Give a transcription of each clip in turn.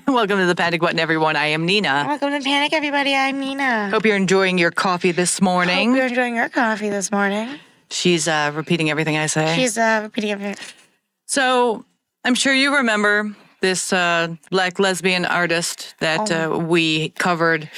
Welcome to the Panic Button, everyone. I am Nina. Welcome to Panic, everybody. I'm Nina. Hope you're enjoying your coffee this morning. Hope you're enjoying your coffee this morning. She's repeating everything I say. She's repeating everything. So I'm sure you remember this black lesbian artist that we covered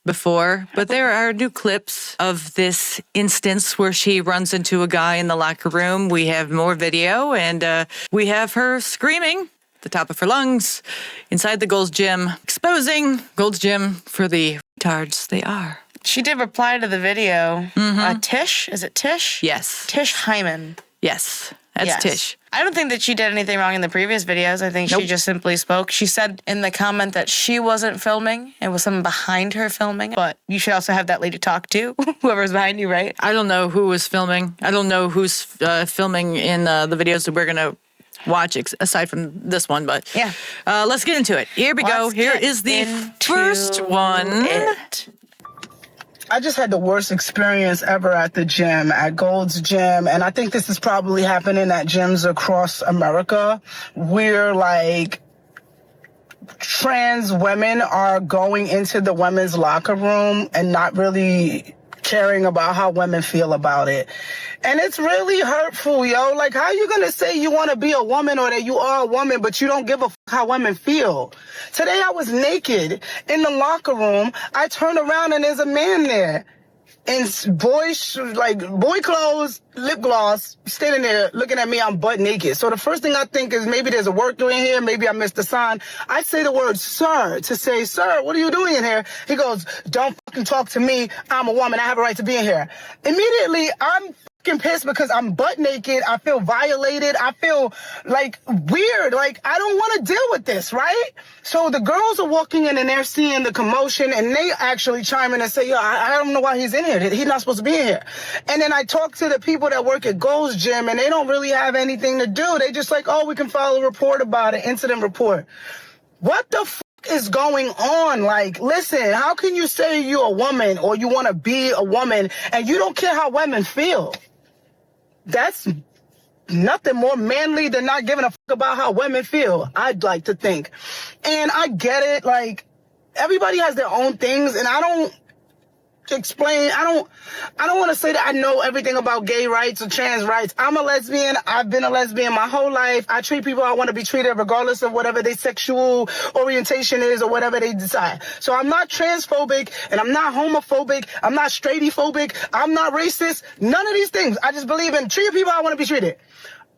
before, but there are new clips of this instance where she runs into a guy in the locker room. We have more video, and we have her screaming at the top of her lungs inside the Gold's Gym, exposing Gold's Gym for the retards they are. She did reply to the video. Tish? Is it Tish? Yes. Tish Hyman. Yes, that's Tish. I don't think that she did anything wrong in the previous videos. I think she just simply spoke. She said in the comment that she wasn't filming. It was someone behind her filming. But you should also have that lady talk to whoever's behind you, right? I don't know who was filming. I don't know who's filming in the videos that we're going to watch aside from this one. But yeah, let's get into it. Here we go. Here is the first one. I just had the worst experience ever at the gym, at Gold's Gym. And I think this is probably happening at gyms across America, where like trans women are going into the women's locker room and not really caring about how women feel about it. And it's really hurtful, yo. Like, how you gonna say you want to be a woman or that you are a woman, but you don't give a how women feel? Today I was naked in the locker room. I turn around and there's a man there in boy clothes, lip gloss, standing there looking at me. I'm butt naked. So the first thing I think is maybe there's a worker in here. Maybe I missed a sign. I say the word sir to say, sir, what are you doing in here? He goes, don't fucking talk to me. I'm a woman. I have a right to be in here. Immediately, I'm pissed because I'm butt naked. I feel violated. I feel like weird. Like, I don't want to deal with this, right? So the girls are walking in and they're seeing the commotion and they actually chime in and say, yo, I don't know why he's in here. He's not supposed to be in here. And then I talk to the people that work at Gold's Gym and they don't really have anything to do. They just like, oh, we can file a report about it, incident report. What the is going on? Like, listen, how can you say you're a woman or you want to be a woman and you don't care how women feel? That's nothing more manly than not giving a fuck about how women feel, I'd like to think. And I get it, like, everybody has their own things, and I don't explain, I don't want to say that I know everything about gay rights or trans rights. I'm a lesbian. I've been a lesbian my whole life. I treat people how I want to be treated regardless of whatever their sexual orientation is or whatever they decide. So I'm not transphobic and I'm not homophobic. I'm not straightphobic. I'm not racist. None of these things. I just believe in treating people how I want to be treated.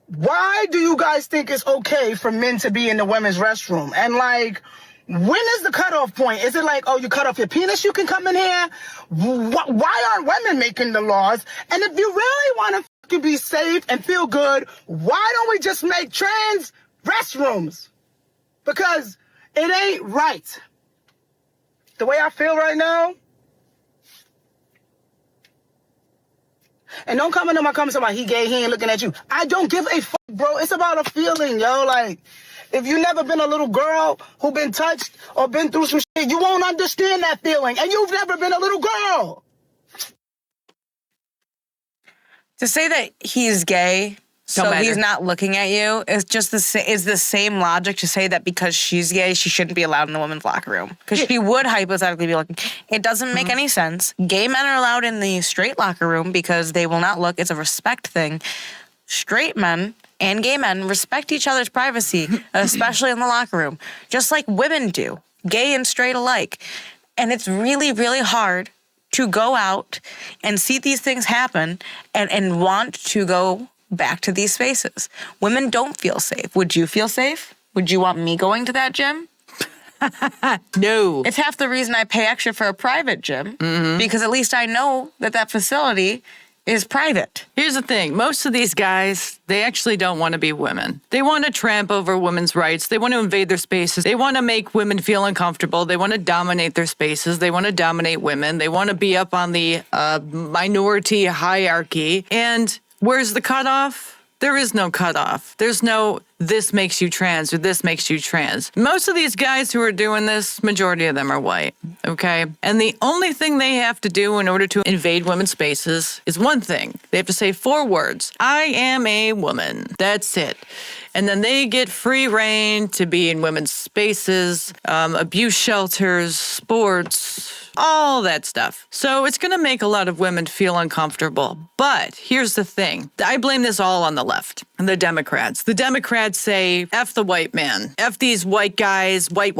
Why do you guys think it's okay for men to be in the women's restroom? And like, when is the cutoff point? Is it like, oh, you cut off your penis, you can come in here? Why aren't women making the laws? And if you really want to be safe and feel good, why don't we just make trans restrooms? Because it ain't right. The way I feel right now. And don't come into my comments about he gay, he ain't looking at you. I don't give a fuck, bro. It's about a feeling, yo. Like, if you never been a little girl who been touched or been through some shit, you won't understand that feeling. And you've never been a little girl. To say that he's gay, so he's not looking at you, is just the same logic to say that because she's gay, she shouldn't be allowed in the women's locker room. Because she would hypothetically be looking. It doesn't make any sense. Gay men are allowed in the straight locker room because they will not look. It's a respect thing. Straight men and gay men respect each other's privacy, especially in the locker room, just like women do, gay and straight alike. And it's really, really hard to go out and see these things happen and want to go back to these spaces. Women don't feel safe. Would you feel safe? Would you want me going to that gym? No. It's half the reason I pay extra for a private gym, because at least I know that facility is private. Here's the thing. Most of these guys, they actually don't want to be women. They want to tramp over women's rights. They want to invade their spaces. They want to make women feel uncomfortable. They want to dominate their spaces. They want to dominate women. They want to be up on the minority hierarchy. And where's the cutoff? There is no cutoff. There's no this makes you trans or this makes you trans. Most of these guys who are doing this, majority of them are white, okay? And the only thing they have to do in order to invade women's spaces is one thing. They have to say 4 words. I am a woman. That's it. And then they get free reign to be in women's spaces, abuse shelters, sports, all that stuff. So it's going to make a lot of women feel uncomfortable. But here's the thing. I blame this all on the left and the Democrats. The Democrats say, F the white man. F these white guys, white,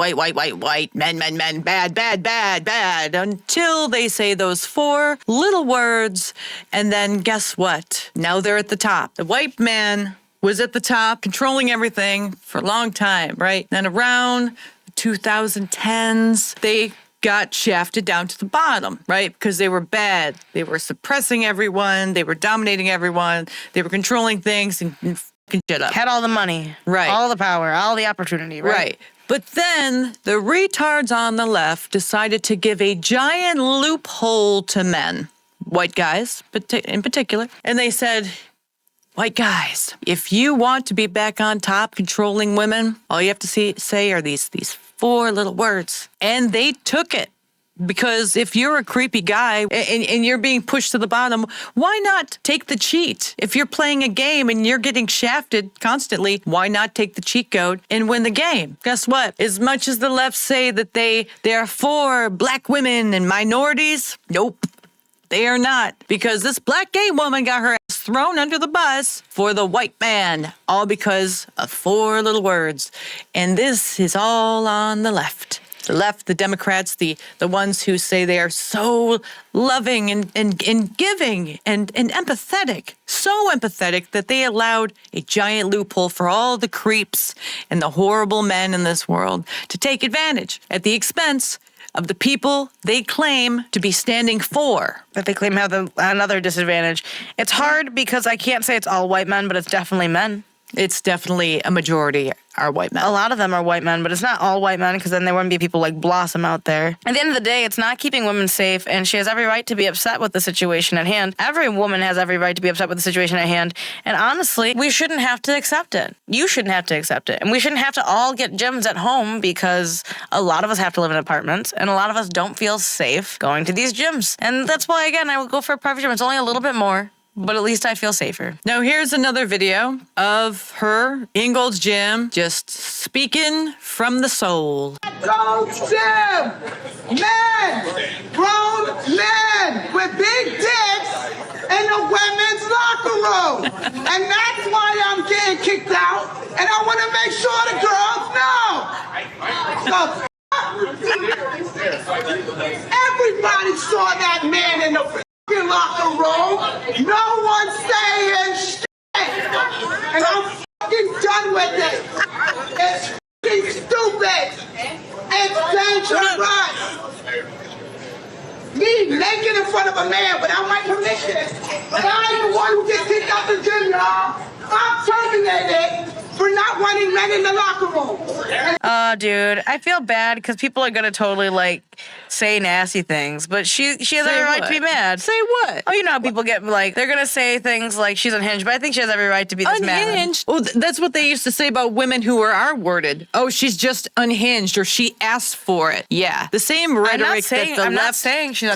men, bad, until they say those 4 little words. And then guess what? Now they're at the top. The white man was at the top, controlling everything for a long time, right? Then around the 2010s, they got shafted down to the bottom, right? Because they were bad. They were suppressing everyone. They were dominating everyone. They were controlling things and fucking shit up. Had all the money. Right. All the power, all the opportunity, right? Right. But then the retards on the left decided to give a giant loophole to men, white guys in particular. And they said, white guys, if you want to be back on top controlling women, all you have to say are these 4 little words. And they took it. Because if you're a creepy guy and you're being pushed to the bottom, why not take the cheat? If you're playing a game and you're getting shafted constantly, why not take the cheat code and win the game? Guess what? As much as the left say that they are for black women and minorities, nope. They are not, because this black gay woman got her ass thrown under the bus for the white man, all because of 4 little words. And this is all on the left. The left, the Democrats, the ones who say they are so loving and giving and empathetic, so empathetic that they allowed a giant loophole for all the creeps and the horrible men in this world to take advantage at the expense of the people they claim to be standing for. That they claim have another disadvantage. It's hard because I can't say it's all white men, but it's definitely men. It's definitely a majority are white men. A lot of them are white men, but it's not all white men because then there wouldn't be people like Blossom out there. At the end of the day, it's not keeping women safe, and she has every right to be upset with the situation at hand. Every woman has every right to be upset with the situation at hand, and honestly, we shouldn't have to accept it. You shouldn't have to accept it, and we shouldn't have to all get gyms at home because a lot of us have to live in apartments, and a lot of us don't feel safe going to these gyms. And that's why, again, I would go for a private gym. It's only a little bit more, but at least I feel safer. Now, here's another video of her in Gold's Gym, just speaking from the soul. Gold's Gym! Men! Grown men with big dicks in the women's locker room! And that's why I'm getting kicked out, and I want to make sure the girls know. Everybody saw that man in the locker room. No one saying shit. And I'm fucking done with it. It's fucking stupid. It's dangerous. Me naked in front of a man without my permission. I'm the one who gets kicked out the gym, y'all. I'm terminated for not wanting men in the locker room. Dude, I feel bad because people are gonna totally like say nasty things, but she has every right to be mad. Say what? Oh, you know how people get like they're gonna say things like she's unhinged, but I think she has every right to be this mad. Unhinged? Well, that's what they used to say about women who were R-worded. Oh, she's just unhinged, or she asked for it. Yeah, the same rhetoric that the left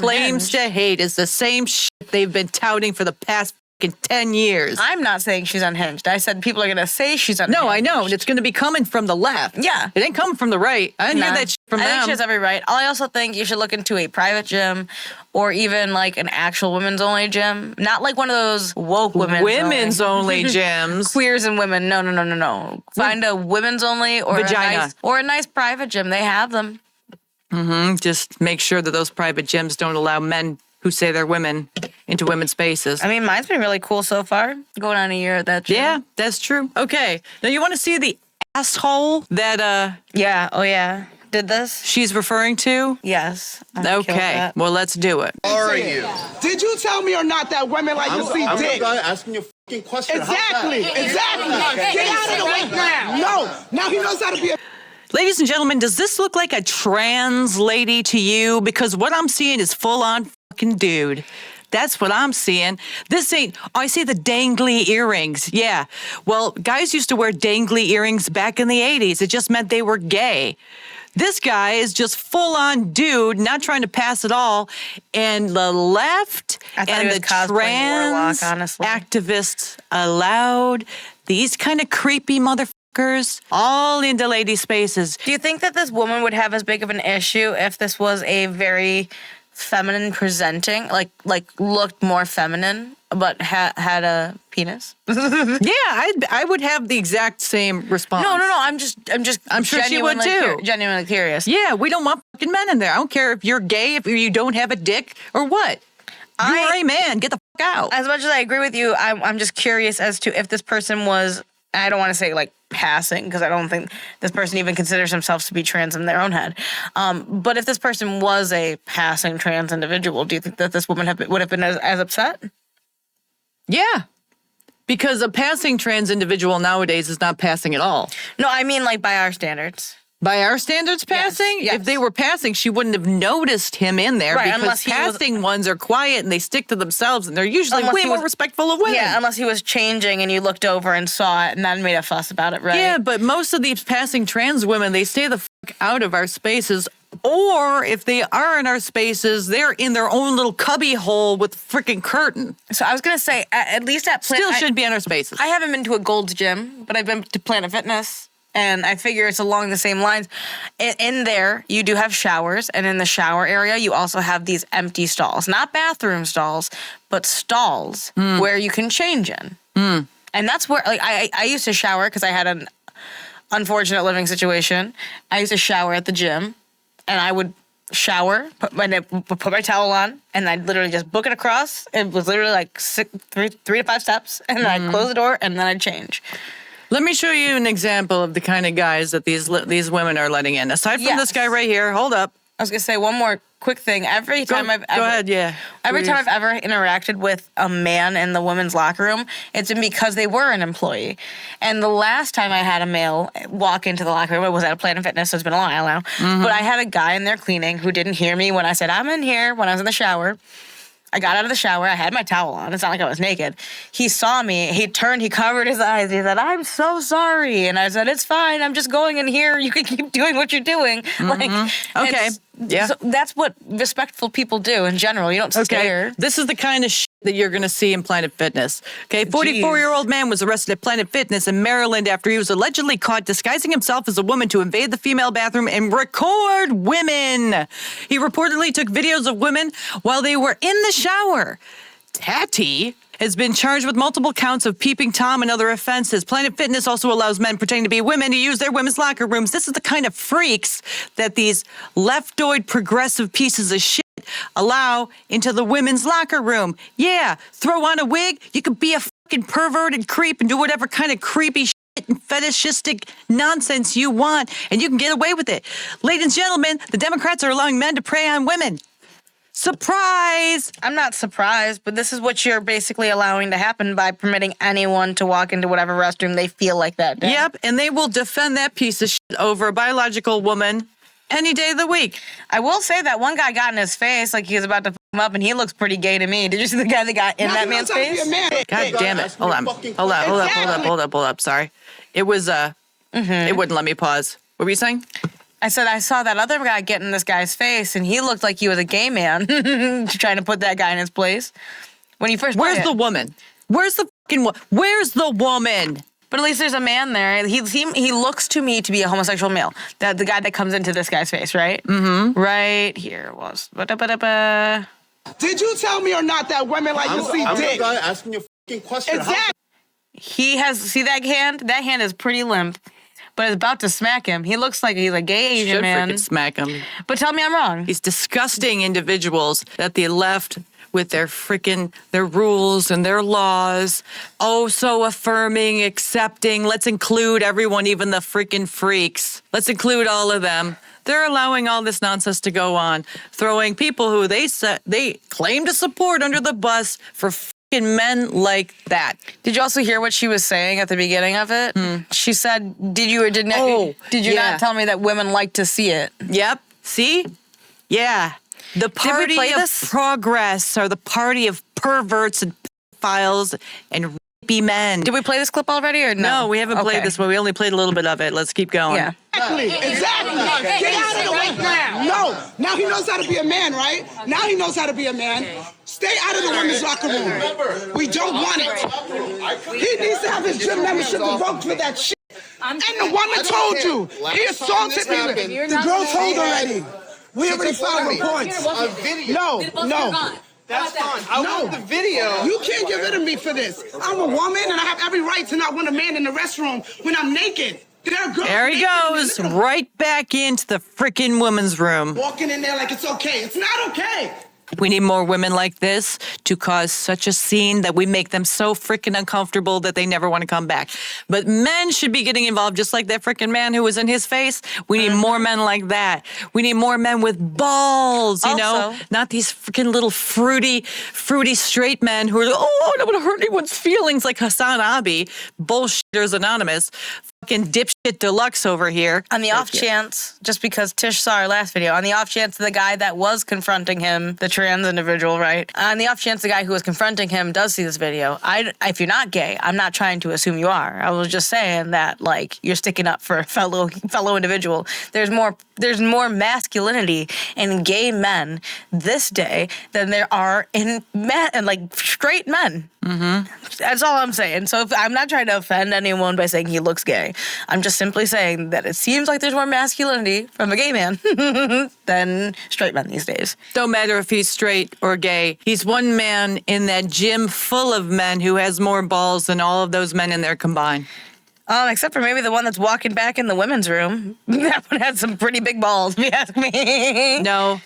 claims to hate is the same shit they've been touting for the past 10 years. I'm not saying she's unhinged. I said people are going to say she's unhinged. No, I know. And it's going to be coming from the left. Yeah. It ain't coming from the right. I didn't hear that shit from them. I think she has every right. I also think you should look into a private gym or even like an actual women's only gym. Not like one of those woke women's only gyms. Queers and women. No. Find a women's only or a nice private gym. They have them. Mm-hmm. Just make sure that those private gyms don't allow men who say they're women into women's spaces. I mean, mine's been really cool so far. Going on a year at that gym. Yeah, that's true. Okay. Now you want to see the asshole that Yeah, oh yeah. Did this? She's referring to? Yes. Okay. Well, let's do it. How are you? Did you tell me or not that women like to see I'm dick? the guy asking you a fucking question. Exactly. Get out of the way now. No. Now he knows how to be a... Ladies and gentlemen, does this look like a trans lady to you? Because what I'm seeing is full-on fucking dude. That's what I'm seeing. This ain't, I see the dangly earrings. Yeah. Well, guys used to wear dangly earrings back in the 80s. It just meant they were gay. This guy is just full on dude, not trying to pass it all. And the left and the trans activists allowed these kind of creepy motherfuckers all into lady spaces. Do you think that this woman would have as big of an issue if this was a very feminine presenting, like looked more feminine, but had a penis? Yeah, I would have the exact same response. No. I'm sure she would too. Genuinely curious. Yeah, we don't want fucking men in there. I don't care if you're gay, if you don't have a dick, or what. You're a man. Get the fuck out. As much as I agree with you, I'm just curious as to if this person was. I don't want to say like passing, because I don't think this person even considers themselves to be trans in their own head. But if this person was a passing trans individual, do you think that this woman would have been as upset? Yeah. Because a passing trans individual nowadays is not passing at all. No, I mean like by our standards. By our standards, passing? Yes. If they were passing, she wouldn't have noticed him in there, right, because passing ones are quiet and they stick to themselves and they're usually way more respectful of women. Yeah, unless he was changing and you looked over and saw it and then made a fuss about it, right? Yeah, but most of these passing trans women, they stay the fuck out of our spaces. Or if they are in our spaces, they're in their own little cubby hole with freaking curtain. So I was going to say, at least at Still should be in our spaces. I haven't been to a Gold's Gym, but I've been to Planet Fitness. And I figure it's along the same lines. In there, you do have showers. And in the shower area, you also have these empty stalls. Not bathroom stalls, but stalls where you can change in. And that's where, like, I used to shower because I had an unfortunate living situation. I used to shower at the gym. And I would shower, put my towel on, and I'd literally just book it across. It was literally like 3 to 5 steps. And then I'd close the door, and then I'd change. Let me show you an example of the kind of guys that these women are letting in. Aside from this guy right here, hold up. I was gonna say one more quick thing. Every time I've ever interacted with a man in the women's locker room, it's been because they were an employee. And the last time I had a male walk into the locker room, it was at a Planet Fitness, so it's been a while now. But I had a guy in there cleaning who didn't hear me when I said, I'm in here, when I was in the shower. I got out of the shower. I had my towel on. It's not like I was naked. He saw me. He turned. He covered his eyes. He said, I'm so sorry. And I said, it's fine. I'm just going in here. You can keep doing what you're doing. Okay. Yeah. So that's what respectful people do in general. You don't stare. This is the kind of shit that you're going to see in Planet Fitness. Okay, 44-year-old man was arrested at Planet Fitness in Maryland after he was allegedly caught disguising himself as a woman to invade the female bathroom and record women. He reportedly took videos of women while they were in the shower. Tatty has been charged with multiple counts of peeping Tom and other offenses. Planet Fitness also allows men pretending to be women to use their women's locker rooms. This is the kind of freaks that these leftoid progressive pieces of shit allow into the women's locker room. Yeah, throw on a wig. You could be a fucking perverted creep and do whatever kind of creepy shit and fetishistic nonsense you want, and you can get away with it. Ladies and gentlemen, the Democrats are allowing men to prey on women. Surprise! I'm not surprised, but this is what you're basically allowing to happen by permitting anyone to walk into whatever restroom they feel like that day. Yep, and they will defend that piece of shit over a biological woman any day of the week. I will say that one guy got in his face like he was about to f him up, and he looks pretty gay to me. Did you see the guy that got in that man's face? God damn it. Hold up. Sorry. It was, it wouldn't let me pause. What were you saying? I said I saw that other guy get in this guy's face, and he looked like he was a gay man trying to put that guy in his place. When he first Where's the woman? Where's the fucking Where's the woman? But at least there's a man there. He looks to me to be a homosexual male. The guy that comes into this guy's face, right? Mm-hmm. Right here was. Did you tell me or not that women like to see dick? I'm the guy asking you a fucking question. Exactly. He has, see that hand? That hand is pretty limp, but it's about to smack him. He looks like he's a gay Asian man. Should freaking smack him. But tell me I'm wrong. These disgusting individuals that they left with their rules and their laws. Oh, so affirming, accepting. Let's include everyone, even the freaking freaks. Let's include all of them. They're allowing all this nonsense to go on, throwing people who they claim to support under the bus for fucking men like that. Did you also hear what she was saying at the beginning of it? She said, "Did you or did not? Did you not tell me that women like to see it?" Yep. See? Yeah. The party play of this? progress or the party of perverts and pedophiles and rapey men. Did we play this clip already or no? No, we haven't played this one. We only played a little bit of it. Let's keep going. Yeah. Exactly. Get out of the way now. No. Now he knows how to be a man, right? Now he knows how to be a man. Stay out of the women's locker room. We don't want it. He needs to have his gym membership revoked for that shit. And the woman told you. He assaulted me. The girl told already. We already filed reports. No. That's fine. I want the video. You can't get rid of me for this. I'm a woman and I have every right to not want a man in the restroom when I'm naked. There he goes, right back into the freaking women's room. Walking in there like it's okay. It's not okay. We need more women like this to cause such a scene that we make them so freaking uncomfortable that they never want to come back. But men should be getting involved, just like that freaking man who was in his face. We need more men like that. We need more men with balls, you know? Not these freaking little fruity straight men who are like, oh, I don't want to hurt anyone's feelings, like Hassan Abi, Bullshitters Anonymous. Fucking dipshit deluxe over here. On the off chance, just because Tish saw our last video, on the off chance the guy that was confronting him, the trans individual, right? On the off chance the guy who was confronting him does see this video, if you're not gay, I'm not trying to assume you are. I was just saying that, like, you're sticking up for a fellow individual. There's more masculinity in gay men this day than there are in men, and like straight men. Mm-hmm. That's all I'm saying. So I'm not trying to offend anyone by saying he looks gay. I'm just simply saying that it seems like there's more masculinity from a gay man than straight men these days. Don't matter if he's straight or gay. He's one man in that gym full of men who has more balls than all of those men in there combined. Except for maybe the one that's walking back in the women's room. That one had some pretty big balls, if you ask me. No.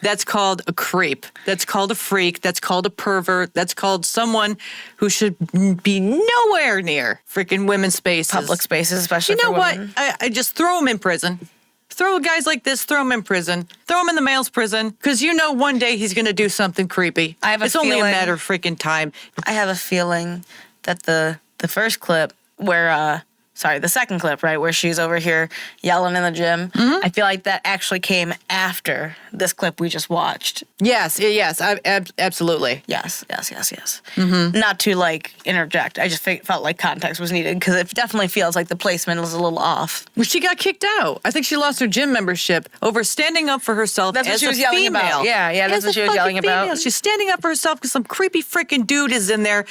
That's called a creep. That's called a freak. That's called a pervert. That's called someone who should be nowhere near freaking women's spaces. Public spaces, especially for women. You know what? I just throw them in prison. Throw guys like this, throw them in prison. Throw them in the male's prison. Because you know one day he's going to do something creepy. It's only a matter of freaking time. I have a feeling that the first clip where... the second clip, right, where she's over here yelling in the gym. Mm-hmm. I feel like that actually came after this clip we just watched. Yes, absolutely. Yes. Mm-hmm. Not to, like, interject. I just felt like context was needed because it definitely feels like the placement was a little off. Well, she got kicked out. I think she lost her gym membership over standing up for herself as a female. That's what she was yelling about. Yeah, that's what she was yelling about. She's standing up for herself because some creepy freaking dude is in there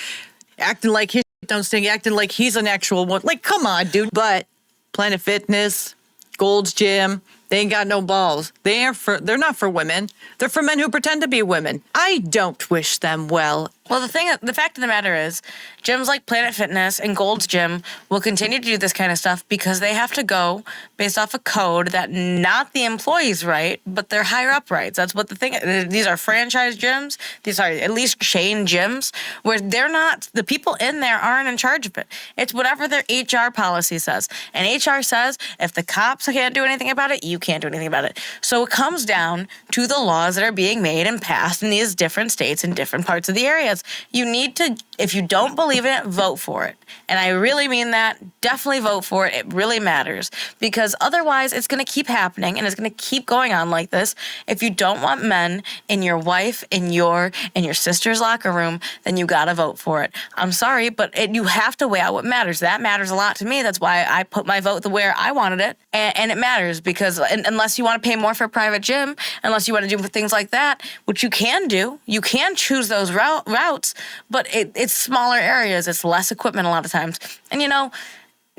acting like his don't stink, acting like he's an actual one. Like, come on, dude. But Planet Fitness, Gold's Gym, they ain't got no balls. They're not for women. They're for men who pretend to be women. I don't wish them well. Well, the fact of the matter is, gyms like Planet Fitness and Gold's Gym will continue to do this kind of stuff because they have to go based off a code that not the employees write, but their higher up writes. That's what the thing is. These are franchise gyms. These are at least chain gyms where the people in there aren't in charge of it. It's whatever their HR policy says. And HR says if the cops can't do anything about it, you can't do anything about it. So it comes down to the laws that are being made and passed in these different states and different parts of the areas. You need to, if you don't believe in it, vote for it. And I really mean that. Definitely vote for it. It really matters. Because otherwise, it's going to keep happening and it's going to keep going on like this. If you don't want men in your wife, in your sister's locker room, then you got to vote for it. I'm sorry, but you have to weigh out what matters. That matters a lot to me. That's why I put my vote where I wanted it. And it matters because unless you want to pay more for a private gym, unless you want to do things like that, which you can do, you can choose those routes, but it's smaller areas. It's less equipment a lot of times. And,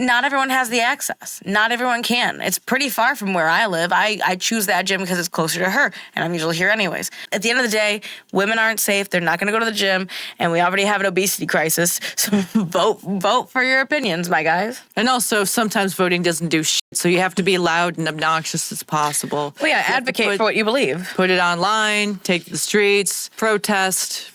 not everyone has the access. Not everyone can. It's pretty far from where I live. I choose that gym because it's closer to her, and I'm usually here anyways. At the end of the day, women aren't safe. They're not going to go to the gym, and we already have an obesity crisis. So vote for your opinions, my guys. And also, sometimes voting doesn't do shit, so you have to be loud and obnoxious as possible. Well, yeah, advocate for what you believe. Put it online, take to the streets, protest.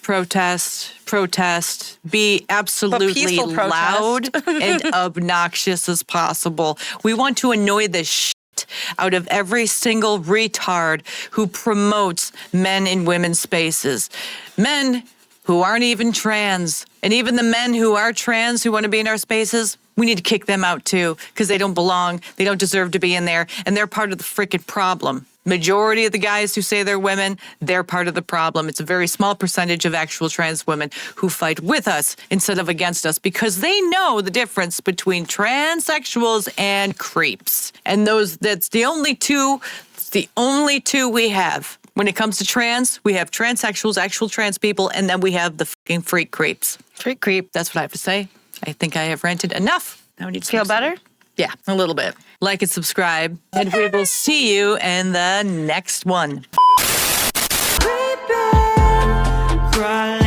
Be absolutely loud and obnoxious as possible. We want to annoy the shit out of every single retard who promotes men in women's spaces. Men who aren't even trans. And even the men who are trans who want to be in our spaces, We need to kick them out too, because they don't belong. They don't deserve to be in there, and they're part of the freaking problem. Majority of the guys who say they're women, they're part of the problem. It's a very small percentage of actual trans women who fight with us instead of against us because they know the difference between transsexuals and creeps. And that's the only two we have. When it comes to trans, we have transsexuals, actual trans people, and then we have the fucking freak creeps. Freak creep. That's what I have to say. I think I have ranted enough. Now we need to Feel better? Yeah, a little bit. Like and subscribe, and we will see you in the next one. Cry